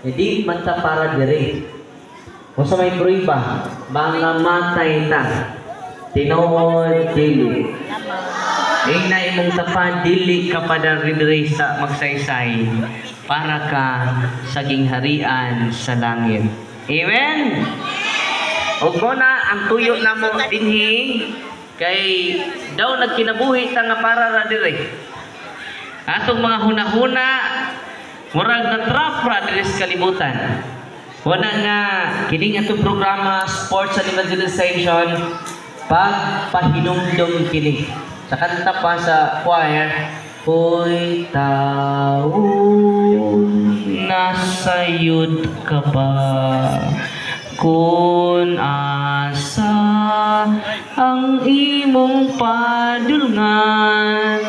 Hindi man ta para dire. Kung sa may pruiba, mga matay ta. Tinuod dili. Na imong tapan dili ka pada ridre sa magsaysay para ka sa gingharian sa langit. Amen. Og na ang tuyo namo dinhi kay daw nagkinabuhi ta nga para ra dire. Atong mga hunahuna murag na trap ra dire sa kalibutan. Wala nga kining atong programa Sports and Evangelization pagpahinumdum kini. Sa kanta pa sa choir, Hoy taon, nasayod ka ba? Kung asa ang imong padulngan.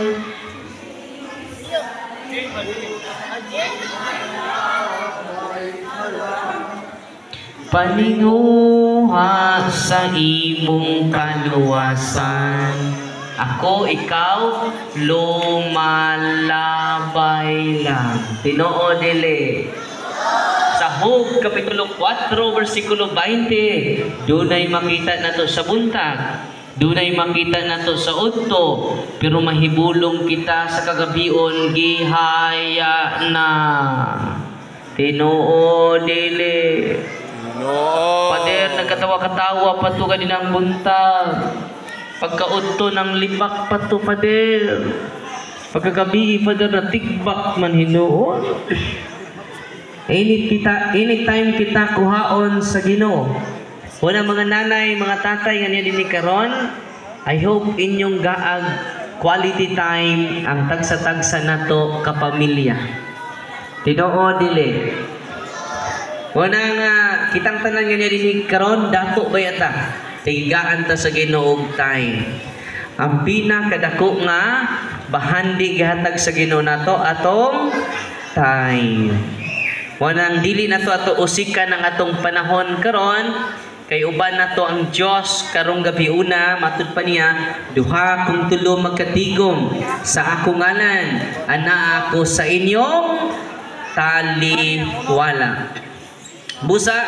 Paninguha sa imong kaluwasan. Ako, ikaw, lumalabay lang. Tinoo dili. Sa Hug, Kapitulo 4, versikulo 20, dunay makita na to sa buntag. Dunay makita na to sa udto. Pero mahibulong kita sa kagabion, gihaya na. Tinoo dili. No. Pader, nagkatawa-katawa pa to kaninang buntag. Pagkaudto ng libak pa to, pader. Pagkagabi, pader, na tigbak man hinuon. Anytime kita kuhaon sa Ginoo. Una mga nanay, mga tatay nga niya din karon, I hope inyong gaag quality time ang tagsa-tagsa nato kapamilya. Tinoo dili. Una nga kitang tanan nga niya din karon, dato ba yata? Tigaan ta sa Ginoo time. Ang pinakadako nga bahandi gihatag sa Ginoo nato atong time. Wanang dili nato ato usikan ang atong panahon karon kay uban nato ang Dios karong gabi una matud pa niya duha kung tulo magkatigom sa akong ngalan ana ako sa inyong taliwala. Busa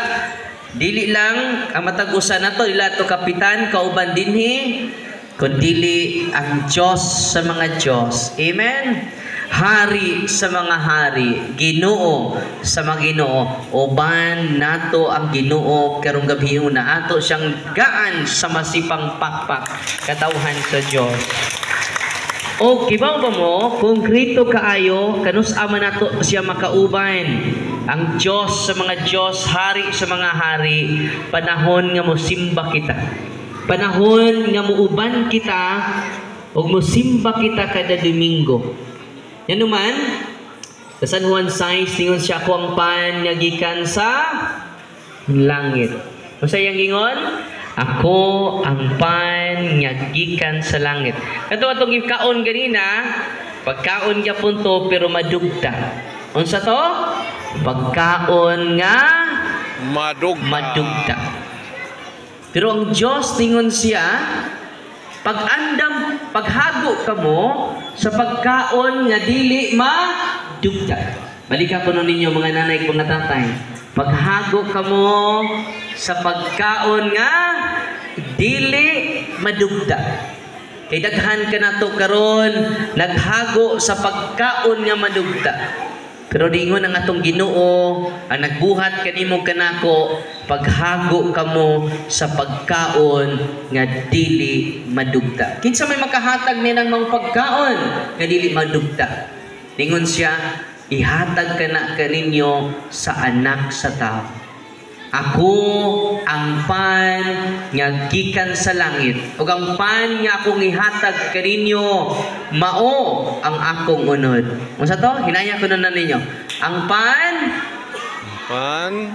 dili lang ang matag-usa nato ila to kapitan kauban dinhi kundi ang Dios sa mga Dios. Amen. Hari sa mga hari, Ginoo sa mga Ginoo. Uban nato ang Ginoo karong gabi una ato siyang gaan sa masipang pakpak katawhan sa Dios. O kibaw ba mo konkreto kaayo kanus ama nato siya makauban ang Diyos sa mga Diyos, hari sa mga hari, panahon nga mo simba kita. Panahon nga mo uban kita o mo simba kita kada Domingo. Yan naman, sa San Juan 6, tingon siya ako ang pan nga gikan sa langit. O sa iyang gingon, ako ang pan nga gikan sa langit. Kato atong gikaon ganina, pagkaon ka punto pero madugta. Unsa to? Pagkaon nga madugta. Pero ang Diyos tingon siya, paghago ka mo sa pagkaon nga dili madugta. Balikan ko ninyo mga nanay kong natatay. Paghago ka mo sa pagkaon nga dili madugta. Kay daghan ka na to karon naghago sa pagkaon nga madugta. Pero dingon ang atong Ginoo ang nagbuhat kanimo kanako paghago kamo sa pagkaon nga dili madugta. Kinsa may makahatag ni nang mga pagkaon nga dili madugta? Dingon siya, ihatag kana kaninyo sa anak sa tao. Ako ang pan nga gikan sa langit. Ug ang pan nga akong ihatag kaninyo mao ang akong unod. Unsa to? Hinaya ko na ninyo. Ang pan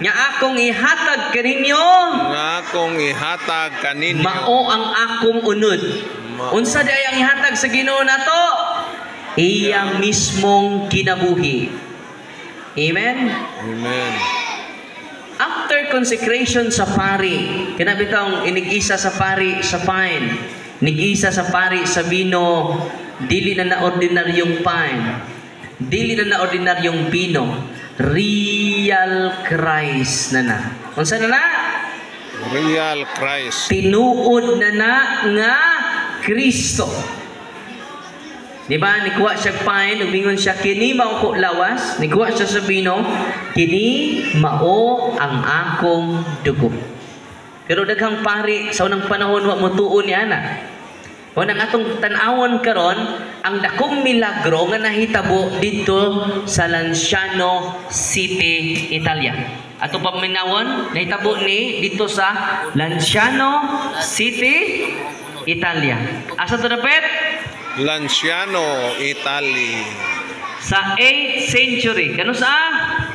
nga akong ihatag kaninyo mao ang akong unod. Unsa di ang ihatag sa Ginoo nato? Iyang mismong kinabuhi. Amen. Amen. After consecration sa pari, kinabitang inigisa sa pari sa pine, nigisa sa pari sa vino, dili na ordinaryong pine, dili na ordinaryong vino. real Christ na. Unsa na? Real Christ. Tinuod na nga Kristo. Di ba? Nikuha siya pain, umingon siya, kini mao ko lawas. Nikuha siya sa bino, kini mao ang akong dugo. Pero daghang pari sa unang panahon wa mo tuon ni ana. O nang atong tan-awon karon ang dakong milagro nga nahitabo dito sa Lanciano City, Italia. Ato paminawon nahitabo ni dito sa Lanciano City, Italia. Asa to dapat? Lanciano, Italy. Sa 8th century. Kano sa?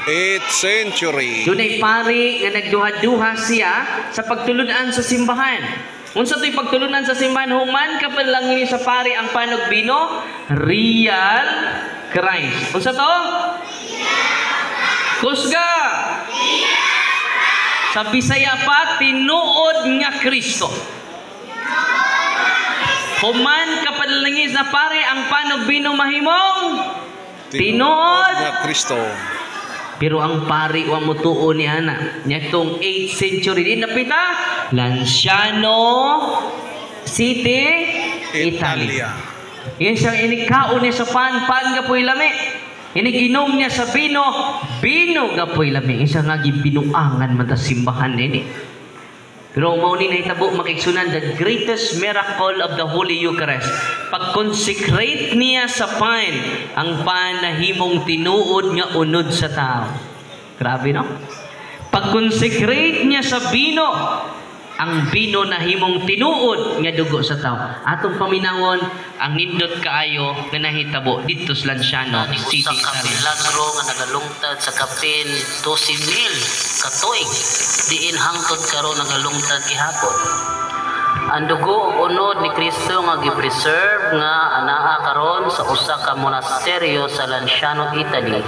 8th century. Dunay pari nga nagduha-duha siya sa pagtulunan sa simbahan. Unsa to'y pagtulunan sa simbahan? Human kapal lang ni sa pari ang panogbino, real Christ. Unsa to? Kusga. Sa Bisaya pa, tinuod nga Kristo. Human kapanalangis na pare ang panogbino mahimong tinuod nga Kristo. Pero ang pari wa mo tuo ni ana. Nyatong 8th century din napita Lanciano City, Italy. Yan siyang inikaon niya sa pan ga po'y lami. Iniginom niya sa bino ga po'y lami. Isa nga gibinuangan man ta simbahan nini. Pero mao ni nahitabo makigsunan the greatest miracle of the Holy Eucharist. Pag-consecrate niya sa pan, ang pan na himong tinuod nga unod sa tao. Grabe no? Pag-consecrate niya sa bino, ang bino na himong tinuod nga dugo sa tao. Atong paminawon ang nindot kaayo nga nahitabo dito sa Lanciano City. Usa ka milagro nga nagalungtad sa kapin 12,000 katuig diin hangtod karon nagalungtad gihapon. Ang dugo ug unod ni Kristo nga gi-preserve nga anaa karon sa usa ka monasteryo sa Lanciano, Italy,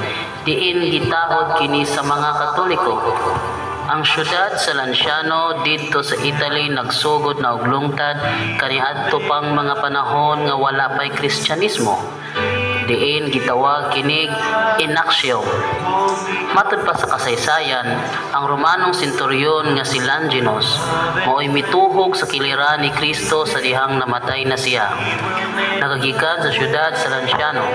diin gitahod kini sa mga Katoliko. Ang syudad sa Lanciano dito sa Italy nagsugod na og lungtad kaniadto pang mga panahon nga wala pay Kristyanismo. Diin gitawag kinig inaksyon. Matod pa sa kasaysayan, ang Romanong senturyon nga si Longinus mao'y mituhog sa kiliran ni Kristo sa dihang namatay na siya. Nagagikan sa syudad sa Lanciano.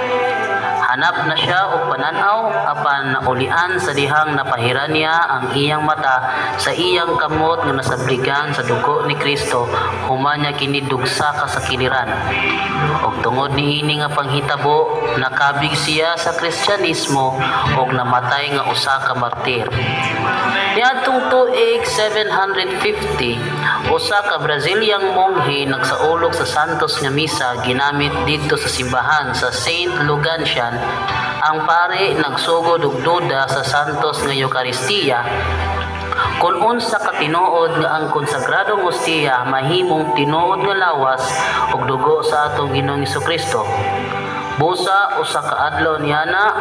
Hanap na siya og pananaw apan naulian sa dihang napahiran niya ang iyang mata sa iyang kamot nga nasabligan sa dugo ni Kristo human niya kini dugsa ka sa kiliran. Og tungod niini nga panghitabo nakabig siya sa Kristyanismo og namatay nga usa ka martir. Niadtong tuig 750, usa ka Braziliang monghe nagsaulog sa santos nga misa ginamit dito sa simbahan sa Saint Lugansian. Ang pare nagsugod og duda sa santos nga Eucharistia kung unsa ka tinuod nga ang konsagradong hostia mahimong tinuod nga lawas ug dugo sa atong Ginoong Hesukristo. Busa usa ka adlaw niana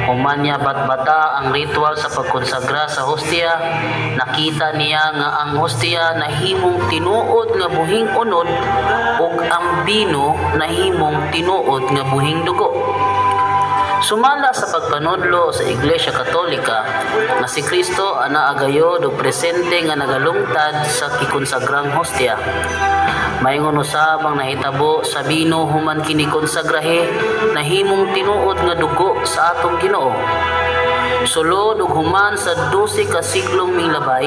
human niya batbata ang ritual sa pagkonsagra sa hostia, nakita niya nga ang hostia nahimong tinuod nga buhing unod ug ang bino nahimong tinuod nga buhing dugo. Sumala sa pagpanudlo sa Iglesia Katolika nga si Kristo ana agayod og presente nga nagalungtad sa kikonsagrang hostia. Mayngon usab ang nahitabo sa bino human kini konsagrahe nahimong tinuod nga dugo sa atong Ginoo. Sulod ug human sa 12 ka siglong milabay,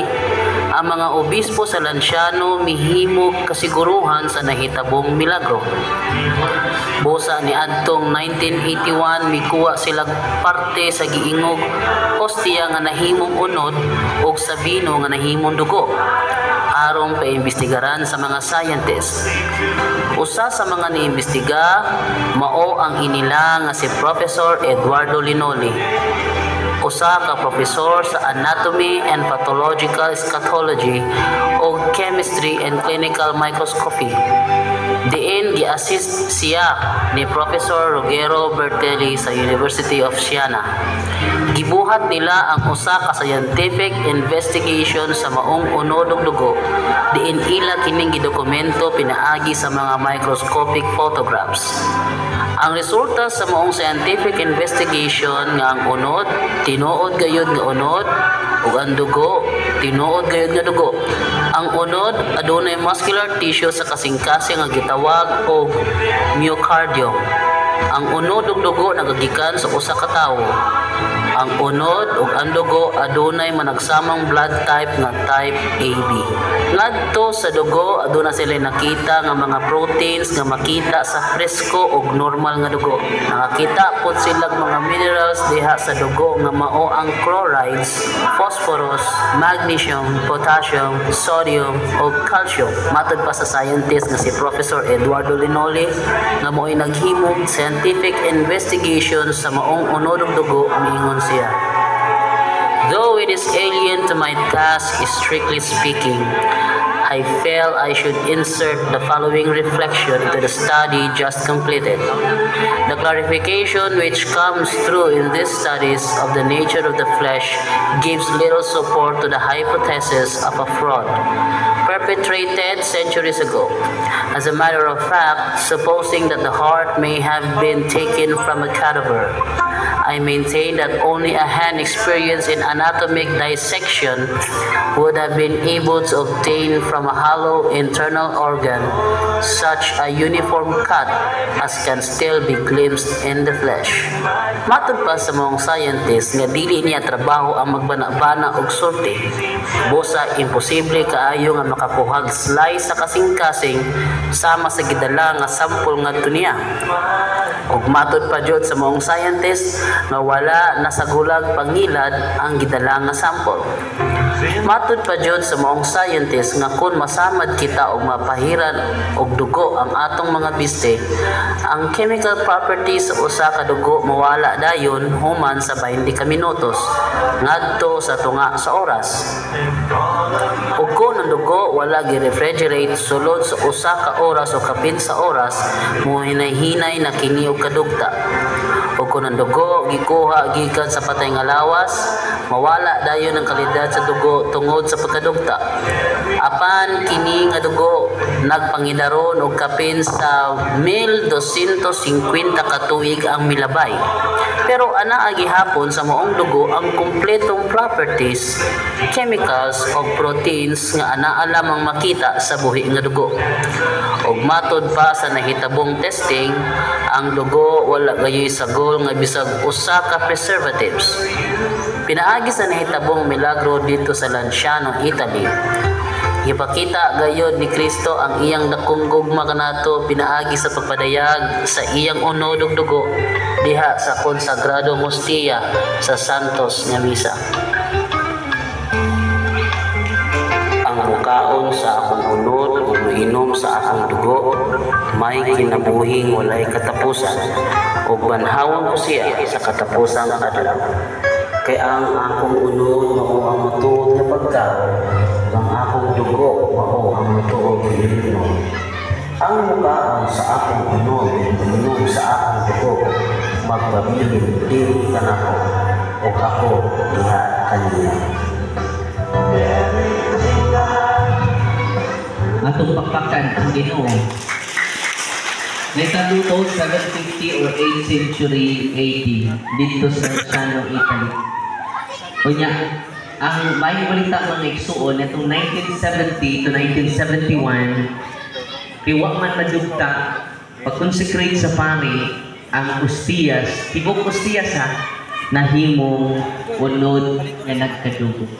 ang mga obispo sa Lanciano mihimog kasiguruhan sa nahitabong milagro. Busa ni adtong 1981 mikuha sila parte sa giingog hostia nga nahimong unod ug sa bino nga nahimong dugo aron paimbestigaran sa mga scientists. Usa sa mga niimbestiga mao ang inila nga si Professor Eduardo Linoli, usa ka profesor sa Anatomy and Pathological Eschatology o Chemistry and Clinical Microscopy. Diin gi-assist siya ni Professor Ruggero Bertelli sa University of Siena. Gibuhat nila ang usa ka scientific investigation sa maong unod ug dugo diin ila kining gidokumento pinaagi sa mga microscopic photographs. Ang resulta sa maong scientific investigation nga ang unod, tinuod gayud nga unod, ug ang dugo, tinuod gayud nga dugo. Ang unod adunay muscular tissue sa kasing-kasing nga gitawag og myocardium. Ang unod ug dugo nagagikan sa usa ka tawo. Ang unod ug ang dugo adunay managsamang blood type nga type AB. Ngadto sa dugo aduna sila nakita nga mga proteins nga makita sa presko ug normal nga dugo. Nakakita pod sila mga minerals diha sa dugo nga mao ang chlorides, phosphorus, magnesium, potassium, sodium ug calcium. Matod pa sa scientist nga si Professor Eduardo Linoli nga mo'y naghimog scientific investigation sa maong unod ug dugo, miingon siya. Though it is alien to my task, strictly speaking, I felt I should insert the following reflection into the study just completed. The clarification which comes through in these studies of the nature of the flesh gives little support to the hypothesis of a fraud perpetrated centuries ago. As a matter of fact, supposing that the heart may have been taken from a cadaver, I maintain that only a hand experienced in anatomic dissection would have been able to obtain from a hollow internal organ such a uniform cut as can still be glimpsed in the flesh. Matod pa sa mga scientist nga dili niya trabaho ang magbana-bana og sulti, busa imposible kaayo nga makakuhag slice sa kasing-kasing sama sa gidala nga sample ngadto niya. Ug matod pa jud sa mga scientist nga wala nasagulag pangilad ang gidala nga sample. Matod pa jud sa maong scientist nga kun masamad kita og mapahiran og dugo ang atong mga biste, ang chemical properties sa usa ka dugo mawala dayon human sa 20 ka minutos ngadto sa tunga sa oras. Ug kun ang dugo wala gi-refrigerate sulod sa usa ka oras o kapin sa oras, mohinay-hinay na kini og kadugta. Ug kun ang dugo gikuha gikan sa patay nga lawas, mawala dayon ang kalidad sa dugo tungod sa pagkadugta. Apan kini nga dugo nagpangidaron og kapin sa 1250 ka tuig ang milabay. Pero ana gihapon sa maong dugo ang kumpletong properties, chemicals o proteins nga anaa lamang makita sa buhi nga dugo. Ug matod pa sa nahitabong testing, ang dugo wala gayoy sagol nga bisag usa ka preservatives. Pinaagi sa nahitabong milagro dito sa Lanciano, Italy. Ipakita gayod ni Kristo ang iyang dakong gugma kanato pinaagi sa pagpadayag sa iyang unod ug dugo diha sa konsagrado hostia sa Santos nga misa. Ang mukaon sa akong unod ug moinom sa akong dugo may kinabuhing walay katapusan ug banhawon ko siya sa katapusang adlaw. Kay ang akong unod mao ang matuod nga pagkaon, ang akong dugo mao ang matuod nga inom. Ang mukaon sa akong unod ug moinom sa akong dugo magpabilin dili kanako ug ako diha kaniya. Atong pakpakan ang Ginoo. Naitaluto 750 or 8th century AD dito sa Lanciano, Italy. Unya, ang bahay balita mga igsuon itong 1970 to 1971, piwa man madugta, pag-consecrate sa pari, ang Ustias, tibok Ustias ha, nahimong unod nga nagkadugo.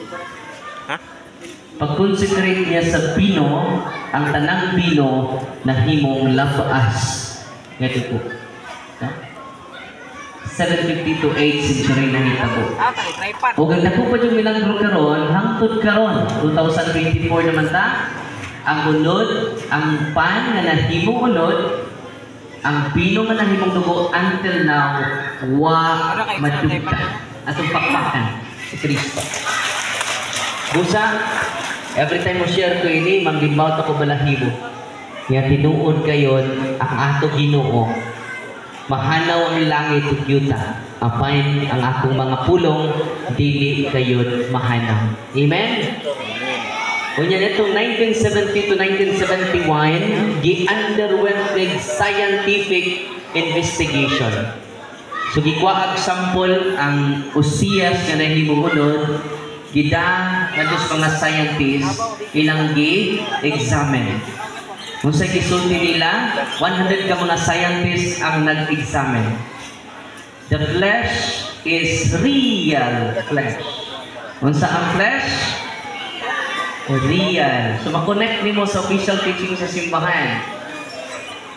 Pag-consecrate niya sa pino, ang tanang pino nahimong labaas nga dugo. 750 to 8th century na hitabo. O ganda po pa yung milagro karon, hangtod karon 2024 naman ta, ang unod, ang pan na nahimong unod, ang pino nga nahimong dugo until now wa madugta atong pakpakan si Kristo. Busa, every time mo share ko ini, manggimbaw ako balahibo. Kaya tinuod kayon ang ato Ginoo. Mahanaw ang langit ug yuta. Apain ang akong mga pulong, dili kayon mahanaw. Amen? Kunya nitong 1970 to 1971, gi-underwent ng scientific investigation. So gikuha ang sample ang Uzias nga nahimuunod, gida nga mga scientists ilang gi-examine. Kung sa gisulti nila, 100 ka mga scientists ang nag-examine. The flesh is real flesh. Kung sa ang flesh, real. So makonect nimo sa official teaching sa simbahan.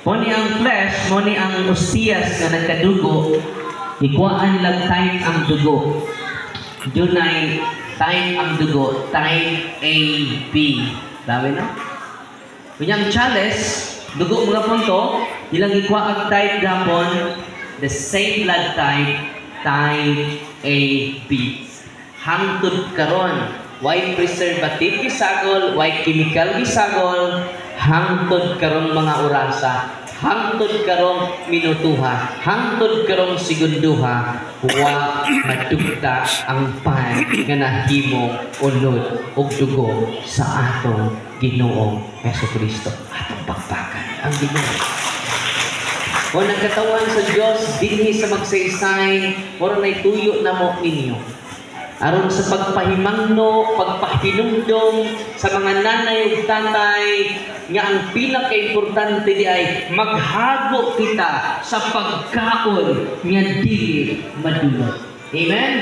Moni ang flesh, moni ang Uzias nga nagkadugo, ikuhaan lang type ang dugo. Dunay type ang dugo, type A, B. Dami na? Kunyang chalice, dugo mga punto, ilang ikuha ang type gapon, the same blood type, type A, B. Hangtod karon, white preservative gisagol, white chemical gisagol, hangtod karong mga orasa, hangtod karong minutuha, hangtod karong segunduha, wa madugta ang pan nga nahimo unod ug dugo sa atong Ginoong Jesucristo. Atong bakbakan ang Ginoo. O nagkatawan sa Dios dinhi sa magsaysay, ora nay tuyo na mo ninyo. Aron sa pagpahimangno, pagpahinumdom sa mga nanay ug tatay nga ang pinaka-importante di ay maghago kita sa pagkaon nga dili madulot. Amen?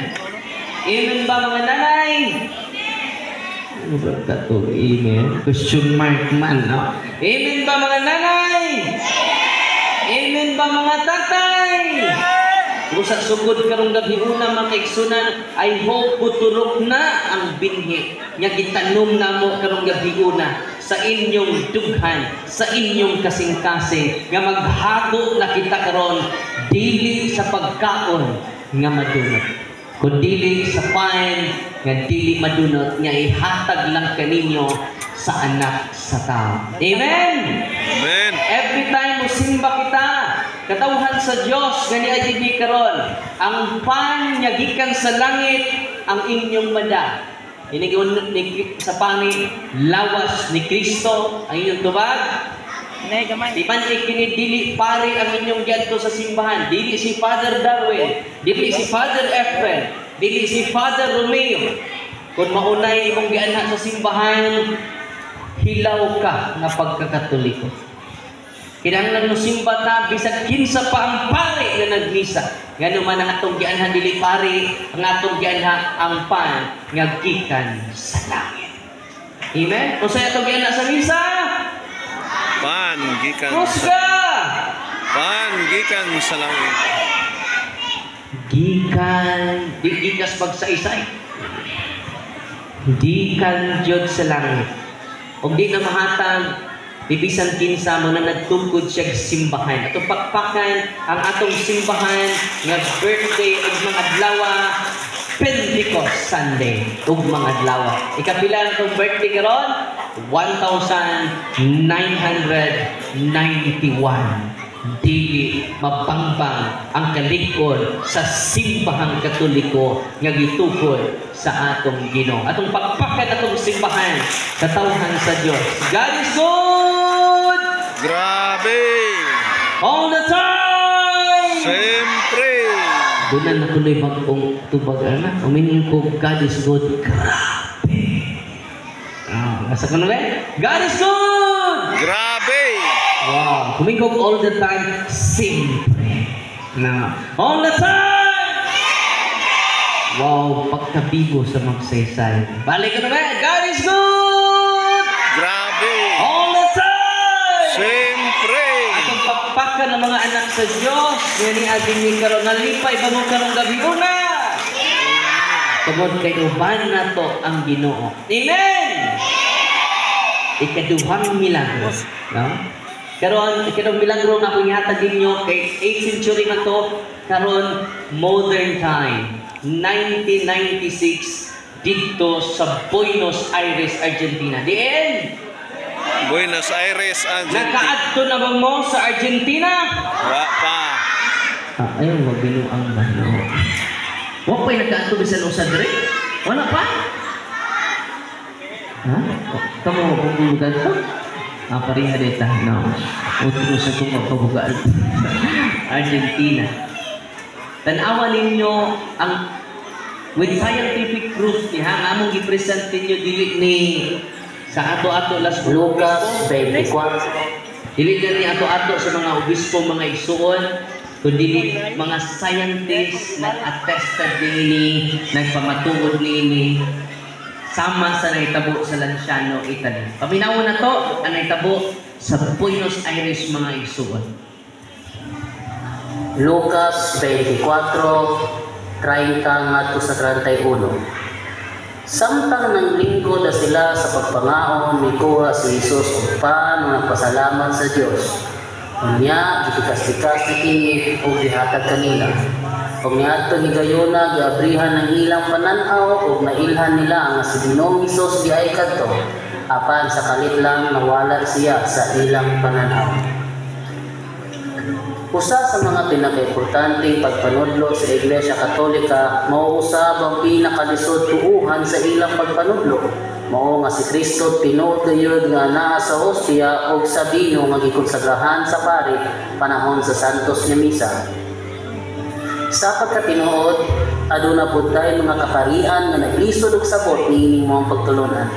Amen ba mga nanay? Ano ba ito? Amen? Question mark man, no? Amen ba mga nanay? Amen ba mga tatay? Usa sugod karong gabi una mga kaigsunan, I hope buturok na ang binhi nga gitanom namo karong gabi una sa inyong dughan, sa inyong kasing-kasing nga maghago na kita karon dili sa pagkaon nga madunot, kundi sa pain nga dili madunot nga ihatag lang kaninyo sa anak sa tao. Amen. Amen. Every time mo simba kita, katawhan sa Dios gani ay karon ang pan nga gikan sa langit ang inyong mada. Ini sa pani lawas ni Kristo ang inyong tubag. Di man kini dili pare ang inyong giadto sa simbahan. Dili si Father Darwin, dili si Father Efren, dili si Father Romeo. Kung maunay imong gianha sa simbahan, hilaw ka nga pagkakatoliko. Kinahanglan mo simba ta bisag kinsa pa ang pare nga nagmisa. Ngano man ang atong gianha dili pare, ang atong gianha ang pan nga gikan sa langit. Amen. Kung sa atong gianha sa misa, Pan gikan Kusga! Pan gikan sa langit. Gikan, di gikas pagsaysay. Gikan jud sa langit. Og di na mahatag bibisan kinsa mo na nagtungkod siya sa simbahan. Atong pakpakan ang atong simbahan nga birthday ug mga adlaw Pentecost Sunday ug mga adlaw. Ikapila na itong birthday karon? 1991. Dili mabangbang ang kalikod sa simbahang Katoliko nga gitukod sa atong Ginoo. Atong pagpakan atong simbahan sa tawhan sa Dios. God is good. Grabe. All the time. Siyempre. Doon na tuloy bagong tubag na. Uminin ko, God is good. Grabe. Nasa ko na ba? God is good. Grabe. Wow. Kumingkog all the time. Siyempre. All the time. Wow. Pagkabigo sa magsaysay. Balik ko na ba? God is good. Grabe. All the time. Siyempre. Atong pagpakan ng mga anak sa Diyos. Yan ni Ading ni karon nalipay bagong karong gabi una. Tungod kay uban na to ang Ginoo. Amen! Ikaduhang milagro. No? Karon, ikadong milagro na akong ihatag ninyo kay 8th century na to, karon modern time. 1996 dito sa Buenos Aires, Argentina. Diin! Buenos Aires, Argentina. Nakaadto na ba mo sa Argentina? Wa pa. Ayaw, mabinuang ba? No. Huwag pa'y nakaadto bisan usa dire? Wala pa? Ha? Kamu magbubugan to? Pareha dito. No. Utro sa kong magpabugaan. Argentina. Tanawa ninyo ang with scientific proof niya, ang among gipresent ninyo dili ni sa ato-ato las Lucas 24. Dili na ni ato-ato sa mga obispo, mga igsuon, kundi mga scientists nag-attested nini, nagpamatuod nini, sama sa nahitabo sa Lanciano, Italy. Paminaw na to, ang nahitabo sa Buenos Aires, mga igsuon. Lucas 24, 30 ngadto sa 31. Samtang ng linggo na sila sa pagpangaon, mikuha si Jesus og pan nga nagpasalamat sa Dios. Unya gipikas-pikas ni kini ug gihatag kanila. Ug niadto higayuna giabrihan ng ilang panan-aw ug nailhan nila nga si Ginoong Hesus giay kadto. Apan sa kalit lang nawala siya sa ilang panan-aw. Usa sa mga pinaka-importanteng pagpanudlo sa Iglesia Katolika mao usab ang pinakalisod tuuhan sa ilang pagpanudlo. Mao nga si Kristo tinuod gayud nga naa sa hostia ug sa bino nga gikonsagrahan sa pari panahon sa Santos nga Misa. Sa pagkatinuod, aduna pud tay mga kakarian nga naglisod og sabot niining mga pagtulunan.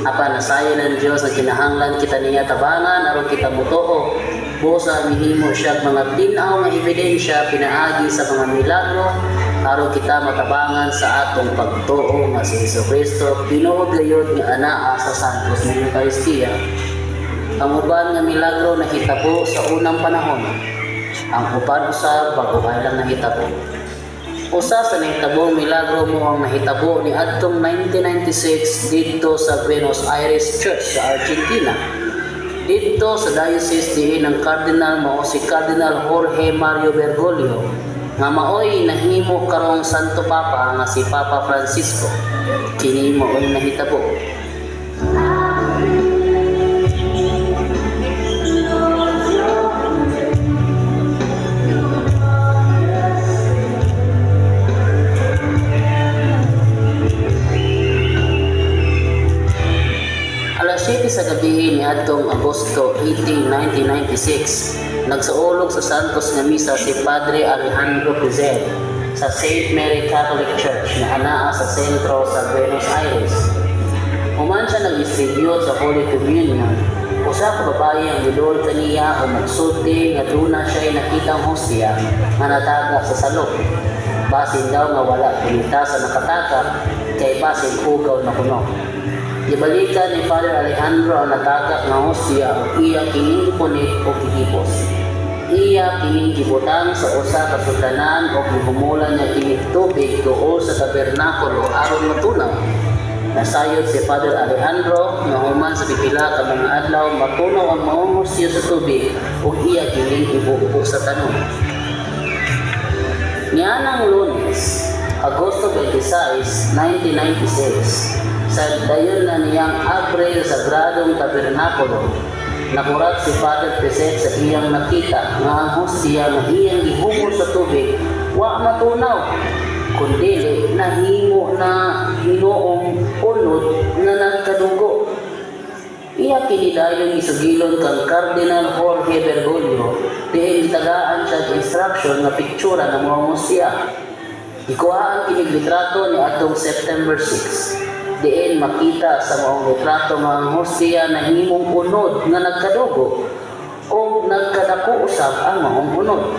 Apan nasayon ng Dios ang kinahanglan kita niya tabangan aron kita mutuo. Busa mihimo siya mga tinaw nga ebidensya pinaagi sa mga milagro aron kita matabangan sa atong pagtuo nga si Jesucristo tinuod gayud nga anaa sa Santos nga Eucharistia. Ang uban nga milagro nahitabo sa unang panahon. Ang uban usab bago-ay lang nahitabo. Usa sa nahitabong milagro mo ang nahitabo ni adtong 1996 dito sa Buenos Aires Church sa Argentina. Dito sa diocese diin ng Cardinal mao si Cardinal Jorge Mario Bergoglio nga maoy nahimo karong Santo Papa nga si Papa Francisco. Kini maoy nahitabo. Alas 7 sa gabi ni adtong Agosto 18, 1996, nagsaulog sa Santos nga Misa si Padre Alejandro Pizel sa St. Mary Catholic Church na anaa sa sentro sa Buenos Aires. Human siya nag-distribute sa Holy Communion. Usa ka babae ang gidol kaniya o magsulti nga duna siya'y nakitang hostia nga nataga sa salok. Basin daw nga wala pinita sa nakataka kay basin ugaw na kuno. Gibalikan ni Father Alejandro ang natagak nga hostia o iya kining punit o kihipos. Iya kining gibutang sa usa ka sultanan o gihumulan niya kining tubig tuol sa tabernakulo aron matunaw. Nasayod si Father Alejandro nga human sa pipila ka mga adlaw matunaw ang maong hostia sa tubig o iya kining ibuhok sa tanom. Nianang Lunes, Agosto 26, 1996, sa dayon na niyang Abril sa Sagradong Tabernakulo, nakurat si Father Pizel sa iyang nakita nga ang hostia nga iyang gihumol sa tubig wa matunaw, kundi nahimo na hinoong unod na nagkadugo. Iya kinidayon isugilon kang Cardinal Jorge Bergoglio diin gitagaan siya instruction nga piktura ng mga hostia. Ikuhaan kinig litrato ni atong September 6. Diin makita sa maong litrato mga hostia na himong unod nga nagkadugo o nagkadako usab ang maong unod.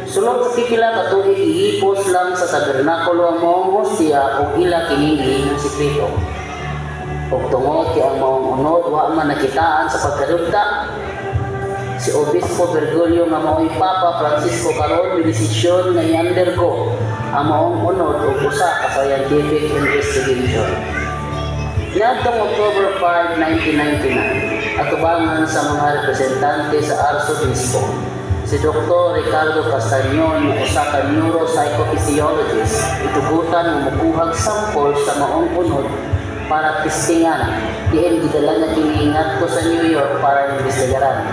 Sulod sa pipila ka tuig ihipos lang sa tabernakulo ang maong hostia o ila kining ng sikreto. O tungod kay ang maong unod wa man nakitaan sa pagkadugta, si Obispo Bergoglio nga mao'y Papa Francisco karon bidesisyon nga i-undergo ang maong unod o usa ka scientific investigation. Niadtong October 5, 1999, atubangan sa mga representante sa Arzobispo, si Dr. Ricardo Castañon, usa ka neuropsychophysiologist, itugutan nga mokuhag sample sa maong unod para testingan. Diin gidala na kini ngadto sa New York para investigaran.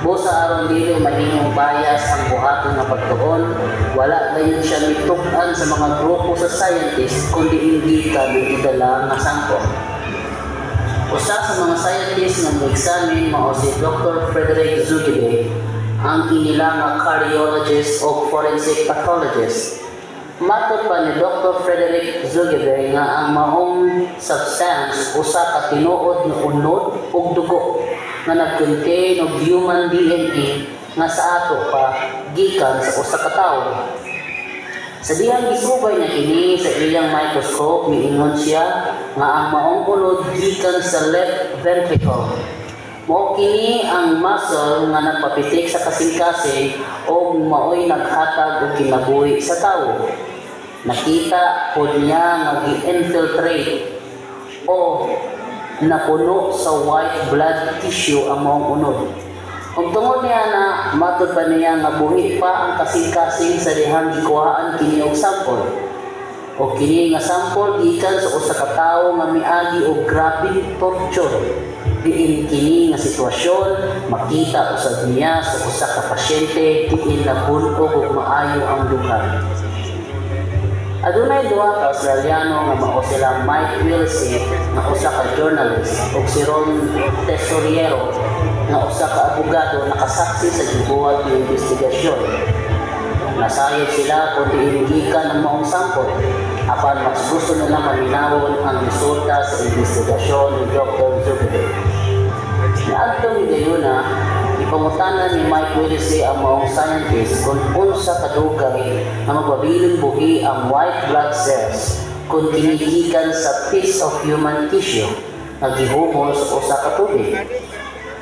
Busa aron dili mahimong bias ang buhaton nga pagtuon, wala dayon siya mituk-an sa mga grupo sa scientists kundi hindi ka gidala nga sangko. Usa sa mga scientist nga mo-examine mao si Dr. Frederick Zugibe, ang inila nga cardiologist o forensic pathologist. Matod pa ni Dr. Frederick Zugibe nga ang maong substance usa ka tinuod nga unod ug dugo nga nag-contain og human DNA nga sa ato pa gikan sa usa ka tawo. Sa dihang gisubay na kini sa iyang microscope, miingon siya nga ang maong unod gikan sa left ventricle. Mao kini ang muscle nga nagpapitik sa kasing-kasing o maoy naghatag og kinabuhi sa tawo. Nakita pod niya nga gi-infiltrate o napuno sa white blood tissue ang maong unod. Kung tungod niya na matod pa niya nga buhi pa ang kasing-kasing sa dihang gikuhaan kini og sample. O kini nga sample gikan sa usa ka tawo nga miagi og grabing torture. Diin kini nga sitwasyon makita usab niya sa usa ka pasyente diin nabunog og maayo ang lugar. Adunay duha ka Australiano nga mao sila Mike Willsey nga usa ka journalist ug si Ron Tesoriero nga usa ka abogado nakasaksi sa gibuhat ng investigasyon. Nasayod sila kung diin gikan ang maong sample apan mas gusto nila malinawon ang resulta sa investigasyon ni Dr. Zugibe. Naadtong gayuna, ipangutanan ni Mike Willsey ang maong scientist kung unsa kadugay ang magpabiling buhi ang white blood cells kung kinigikan sa piece of human tissue na gihumol sa usa ka tubig.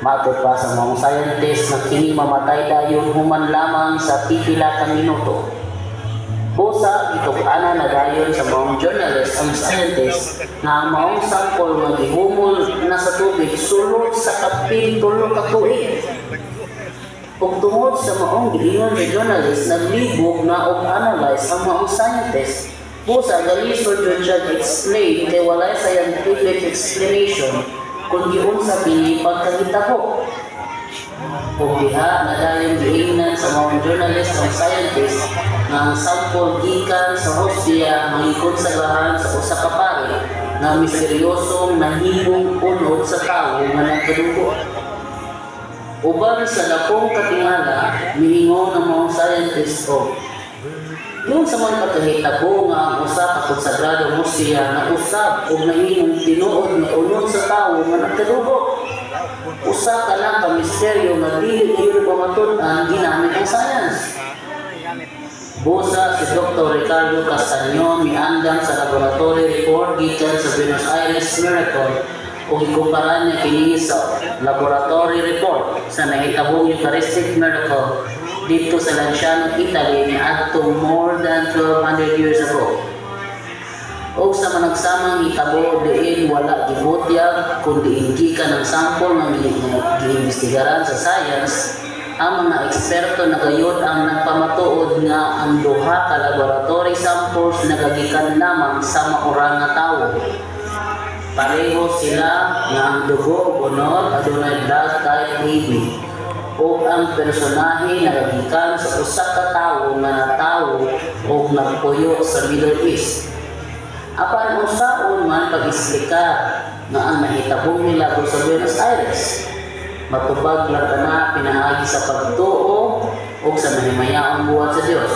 Matod pa sa maong scientist na kini mamatay dayon human lamang sa pipila ka minuto. Busa itug-ana na dayon sa maong journalist ang scientist na ang maong sample nga gihumol na sa tubig sulod sa kapin 3 ka tuig. Ug tungod sa maong giingon ni journalist naglibog na og analyze ang maong scientist. Busa galisod jud siya explain kay walay scientific explanation kung giunsa kini pagkahitabo. Ug diha na dayon giingnan sa maong journalist ang scientist nga ang sample gikan sa hostia mangikonsagrahan sa usa ka pari nga misteryosong nahimong unod sa tawo nga nagkadugo. Uban sa dakong katingala, miingon ang mga scientist o yung sa mga pagkahitabo nga ang usa ka konsagrado hostia na usab o nahimong tinuod na unod sa tawo nga nagkadugo. Usa ka lang ka misteryo nga dili kayo pamatud-an ginamit ang science. Busa si Dr. Ricardo Castaño miandam sa laboratory report gikan sa Buenos Aires Miracle o ikumpara niya kini sa laboratory report sa nahitabong Eucharistic Miracle dito sa Lanciano, Italy ni adtong more than 1200 years ago. O sa managsamang hitabo diin wala gibutyag kundi gikan ng sample nga giimbestigaran sa science. Ang mga eksperto na gayud ang nagpamatuod nga ang duha ka laboratory samples nagagikan lamang sa maurang nga tawo. Pareho sila nga ang dugo o bunod adunay blood type AB o ang personahe nagagikan sa usa ka tawo nga natawo o nagpuyo sa Middle East. Apan usaon man pag-isplika nga ang nahitabong nila sa Buenos Aires. Matubag lang ka na pinaagi sa pagtuo o sa mahimayaang buhat sa Diyos.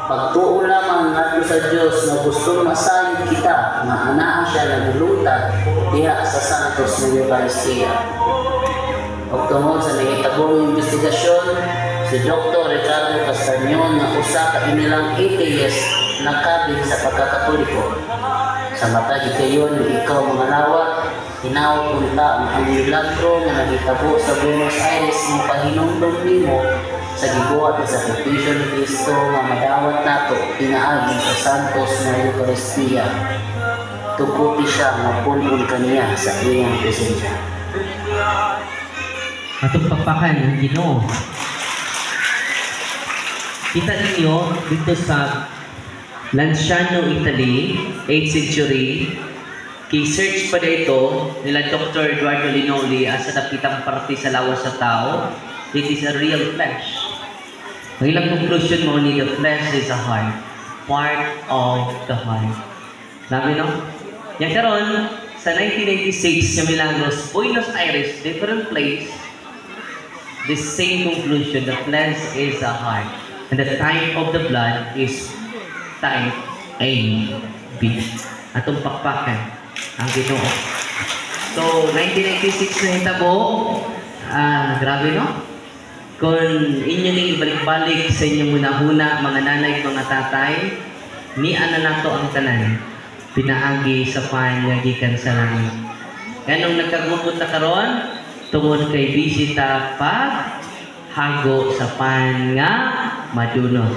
Pagtuo lamang nato sa Diyos na gusto masayod kita na anaan siya nagulutad diha sa santos ng Eucharistia. O tungod sa nahitabong investigasyon, si Dr. Ricardo Castañon na usa ka inilang atheist na kabig sa pagkakatoliko. Sa mata gikayon ni ikaw mga lawat, hinawag punta ang milagro nga nahitabo sa Buenos Aires mo pahinumdom nimo sa gibuhat sa sakripisyo ni Kristo nga madawat nato pinaagi sa santos nga Eucharistia. Tuguti siya nga punpun kaniya sa iyang presensya. Atong pagpakan ng Ginoo. Kita ninyo dito sa Lanciano, Italy, 8th century. Key-search pa dito nila Dr. Eduardo Linoli asa napitang parte sa lawas sa tao. It is a real flesh. Ang ilang conclusion mo ni the flesh is a heart. Part of the heart. Sabi no? Yan karon sa 1996 yung Milagros, Buenos Aires, different place, the same conclusion, the flesh is a heart, and the type of the blood is type A, B. Atong pakpakan ang Ginoo. So, 1996 na hitabo, grabe no? Kung inyo ning ibalik-balik sa inyong munahuna, mga nanay, mga tatay, ni ana nato ang tanan, pinaagi sa pan nga gikan sa langit. Ganong nagkagupot na karon, tungod kay bisita pag hago sa pan nga madunot.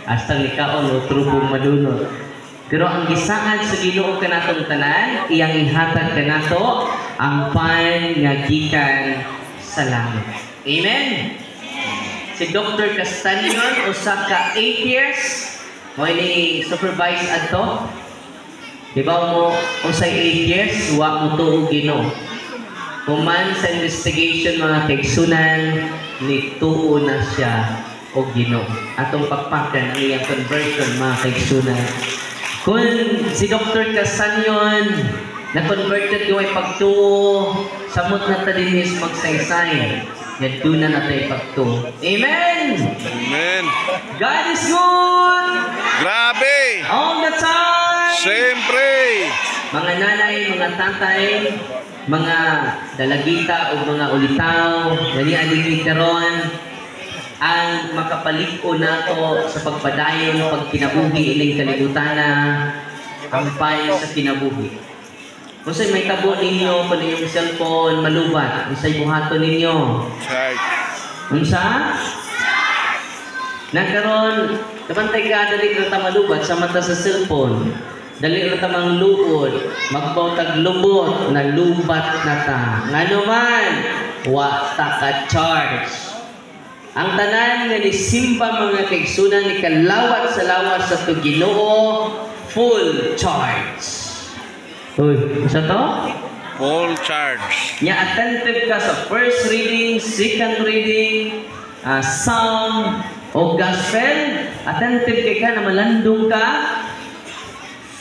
Hasta likaon o trubong madunot. Pero ang gisaad sa Ginoo kanatong tanan, iyang ihatag kanato ang pan nga gikan sa langit. Amen. Si Dr. Castanyon usa ka 8 years mo ini supervise adto. Di ba mo usay 8 years wa mo tuog Ginoo. Human sa investigation mga kaigsunan ni tuo na siya o Ginoo. Atong pagpakan ang iyang conversion mga kaigsunan. Kung si Dr. Castanyon na-converted yung ay pagtuo, samot na ta din is magsaysay. Yan doon na natin pagtuo. Amen! Amen. God is good! Grabe! All the time! Siyempre! Mga nanay, mga tatay, mga dalagita o mga ulitaw, nani-aligid karon, ang makapaliko nato sa pagpadayon pag kinabuhi ining kalibutan na ang payo sa kinabuhi. Kung sa'y may tabo ninyo, kung yung cellphone, malubat, kung sa'y buhato ninyo. Right. Kung sa? Nagkaroon, kapantay ka, dali ka ta malubat sa mata sa cellphone. Dali ka ta mang luod, magbautag lubot, na lubat na ta. Nga naman, wa ta ka charge. Ang tanan nga ni simba mga kaigsunan ni kalawat sa lawas sa Ginoo, full charge. Uy, isa to? Full charge. Nya attentive ka sa first reading, second reading, psalm, o gospel. Attentive ka na malandong ka,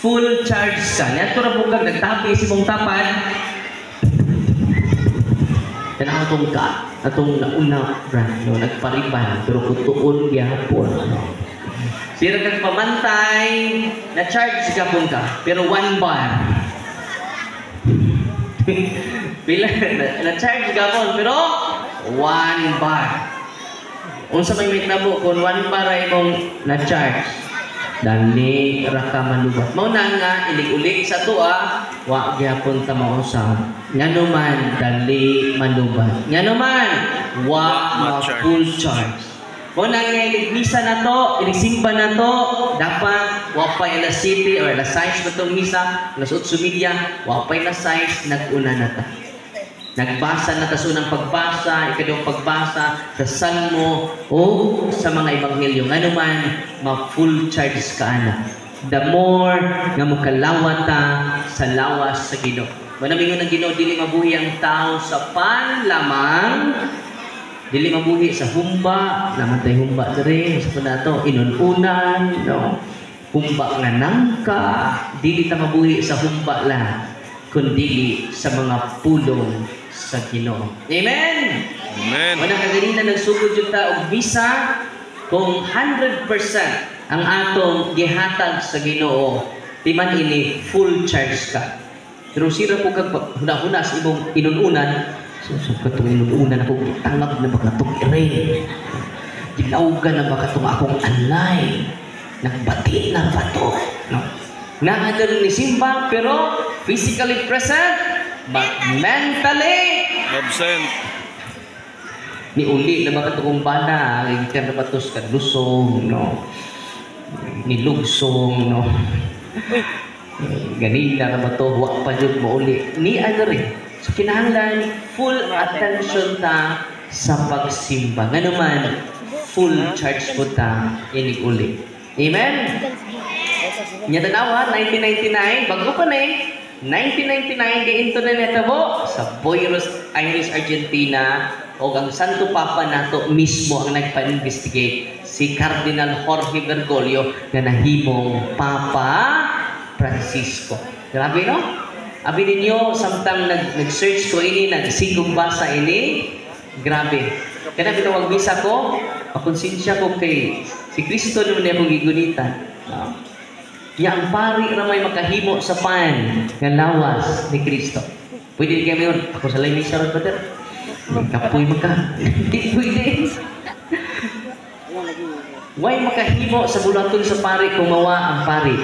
full charge ka. Nya ito na po kag nagtabi si mong tapad. Kanakatong ka, atong nauna, no, nagpariban, pero kutuon gyapon. Sira kag pamantay, na-charge ka po ka, pero 1 bar. Bila na-charge ka po, pero 1 bar. Unsa may mitabo, kung 1 bar ay mong na-charge, dali ra ka malubat. Mao na nga, ilig-ulig sa tuwa, wa gyapon ta mausab. Ngano man dali malubat. Ngano man wa ma-full charge. Mao na nga ilig-misa na to, ilig-simba na to, dapat wa pa ila city or ila size na tong misa, alas 8 media, wa pa ila size, nag-una na ta. Nagbasa na ta sa unang pagbasa, ikadong pagbasa sa salmo o sa mga ebanghelyo. Ngano man ma-full charge ka ana. The more nga mokalawat ta sa lawas sa Ginoo. Manamingon ng Ginoo, dili mabuhi ang tao sa pan lamang, dili mabuhi sa humba, naman tayo humba diri sa panato, inununan, no? Humba nga nangka, dili ta mabuhi sa humba lang, kundi sa mga pulong sa Ginoo. Amen. Amen. Wala kaganina nagsugod jud ta og bisa kung 100% ang atong gihatag sa Ginoo, timan ini full charge ka. Pero sira po kag huna-huna sa imong inununan, so katong inununan ako gitangag na baka tong ire. Gilawgan na baka tong akong anlay. Nagbati na ba to? No. Naadal ni simba pero physically present but mentally Absent. ni uli na baka itong bana, ikan na batos ka lusong, no? Nilugsong, no? Ganina na ba ito, huwag pa dyan mo uli. Ni ano rin. So, kinahanglan, full attention ta sa pagsimba. Nga naman, full charge po ta, inig uli. Amen? Nyatanawa, 1999, bago pa na eh. 1999, giinto na netabo sa Buenos Aires, Argentina, o ang Santo Papa nato mismo ang nagpa-investigate, si Cardinal Jorge Bergoglio na nahimong Papa Francisco. Grabe, no? Abi ninyo, samtang nag-search ko ini, nagsigong basa ini, grabe. Kaya bitawag bisa ko, makonsensya ko kay si Kristo naman niya akong gigunitan. Yang pari na may makahimo sa pan ng lawas ni Kristo. Pwede kayo yun. Ako sa lain misa ron, brother. Kapoy maka. Hindi pwede. Way makahimo sa bulaton sa pari kung mawa ang pari.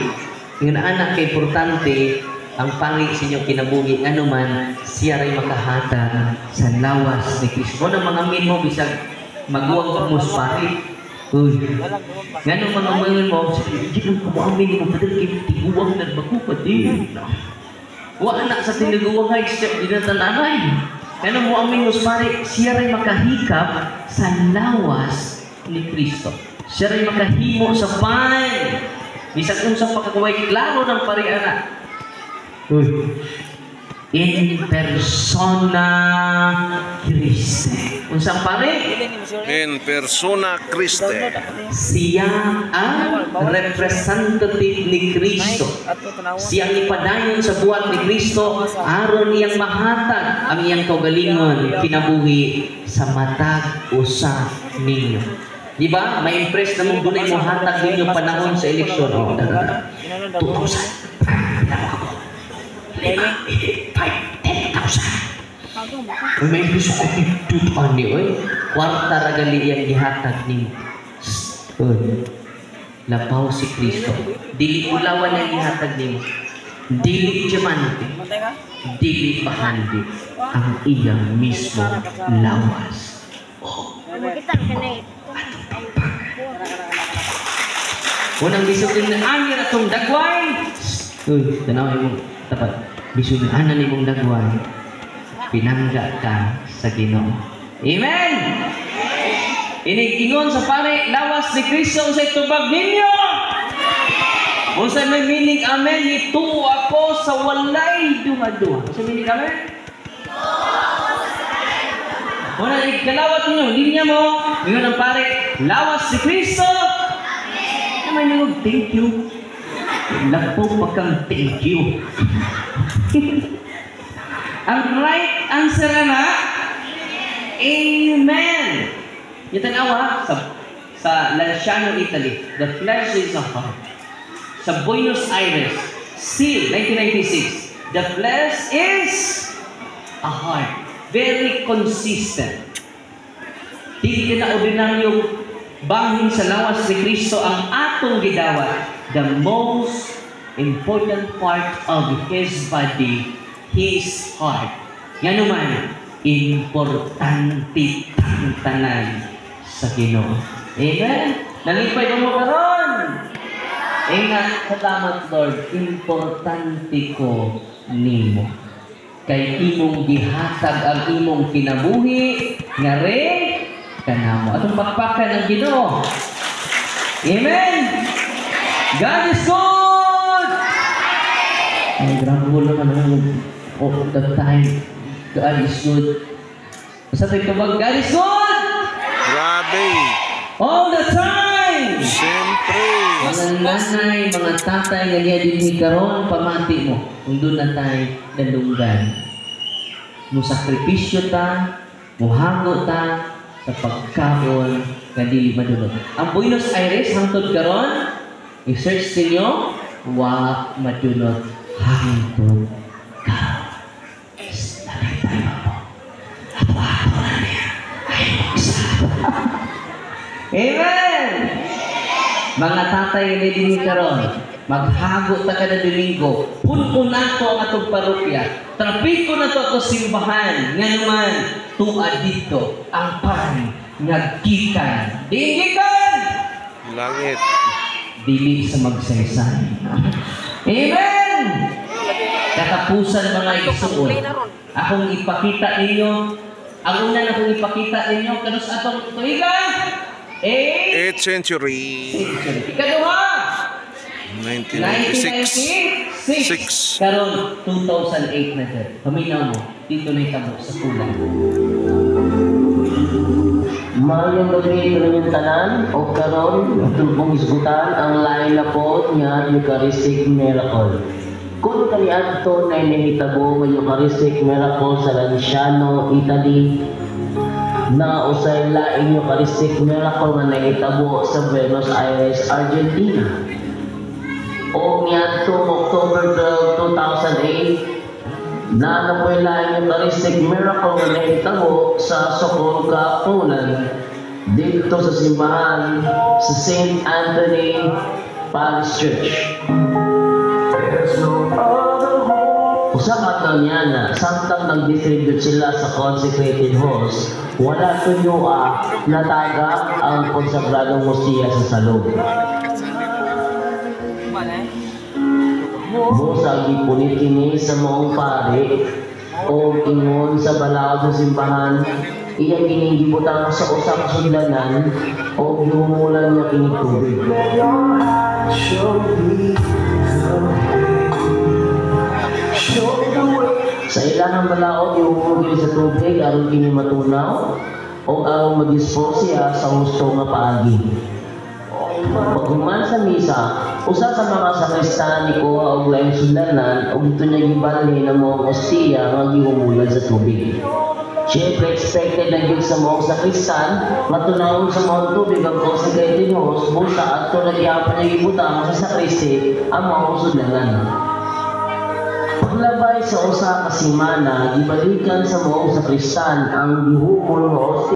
Yung anak kay importante, ang pari sa inyong kinabuhi, ano man, siya rin makahata sa lawas ni Kristo. Kung ang mga min mo, bisag maguwag ka mo sa pari. Uy, gano'ng mga mga mo, hindi kang kumamin mo, padal kayo tiguwang na magpapadi. Wala na sa tiniguwang ay siya dinatananay. Gano'ng mo amin mo sa pari, siya rin makahikap sa lawas ni Kristo. Siya rin makahimo sa pan. Bisag kung sa pagkakuway, klaro ng pariana. In persona Christi. Unsang pare? In persona Christi. Siya ang representative ni Kristo. Siya ang ipadayon sa buhat ni Kristo aron niyang mahatag ang iyang kaugalingon kinabuhi sa matag usa ninyo. Di ba? May impress na mong dunay mo hatag ninyo panahon sa eleksyon. 2,000. May gusto ko itutuan ni oy. Kwarta ragali yang gihatag ni mo. Lapaw si Kristo. Dili ulawan ang gihatag ni mo. Dili diamante. Dili bahandi. Ang iyang mismo lawas. Unang bisugin na angin atong dagway. Uy, tanawin mo. Tapat. Bisugin anan imong dagway. Pinangga ka sa Ginoo. Amen! Inig-ingon sa pare, lawas ni Kristo sa itubag ninyo! Kung sa may meaning amen, ito ako sa walay duha-duha. Kung sa meaning amen? Kung na ikalawat ninyo, linya mo, ngayon ang pare, lawas ni Kristo! May nilog, thank you. Lapo pagkang thank you. Ang right answer na, Amen. Yung tanawa sa Lanciano, Italy, the flesh is a heart. Sa Buenos Aires, still 1996, the flesh is a heart. Very consistent. Hindi na ordinaryong bangin sa lawas ni Kristo ang atong gidawat. The most important part of His body, His heart. Yan naman, importante ang tanan sa Ginoo. Amen? Nalipay mo karon. Ingat, salamat Lord, importante ko nimo. Kay imong gihatag ang imong kinabuhi, nga rin, kanamo. Atong pakpakan ng Ginoo. Amen? God is good! Ay, grabe mo naman all the time. God is good. Basta tayo kabag, God is good! Grabe. All the time! Siyempre. Mga nanay, mga tatay, nga niya din karon pamati mo. Kung doon na tayo nalunggan. Musakripisyo ta, muhango ta, sa pagkaon, nga dili madulog. Ang Buenos Aires, hangtod karon, i-search ninyo, wa madulog. Hangtod ka. Amen! Mga tatay ni dinhi karon, maghago ta kada Domingo. Puno nato ang atong parokya. Trapiko na to atong simbahan. Nga naman, tuad dito ang pan nga gikan. Gikan! Langit. Dili sa magsaysay. Amen! Katapusan mga igsuon. Akong ipakita ninyo, ang una na akong ipakita ninyo, kanus atong tuigan? 8th century. Ikaduha! 1996. 1996. Karon 2008 na dyan. Paminaw mo, dito na itamo sa kulang. Mayong gabi ko yung tanan o karon atong isgutan ang lain na po nga Eucharistic Miracle. Kung kaniadto na inihitabo ng Eucharistic miracle sa Lanciano, Italy, na usay laing Eucharistic miracle nga nahitabo sa Buenos Aires, Argentina. O niadtong October 12, 2008, na napoy laing Eucharistic miracle nga nahitabo sa Sokolka, Poland, dito sa simbahan sa St. Anthony Parish Church. Usa ka niya na samtang nag-distribute sila sa consecrated host, wala tunyua natagap ang konsagradong hostia sa salog. Busa gipunit kini sa maong pare o ingon sa balaod sa simbahan, iya kining gibutang sa usa ka sundlanan o gihumulan niya kining tubig. Sa ilang balaod ihumugil sa tubig aron kini matunaw o aron mag-dispose siya sa husto nga paagi. Paghuman sa misa, usa sa mga sakristan ni kuha og laing sundlanan ug dito niya gibalhin ang mga hostia nga gihumulan sa tubig. Siyempre, expected na yun sa mga sakristan, matunawon sa mga tubig ang consecrated host, busa at ito nagyapan niya ibutang sa sakristi ang mga sundlanan. Paglabay sa usa ka semana, gibalikan sa mga sakristan ang gihumol nga hostia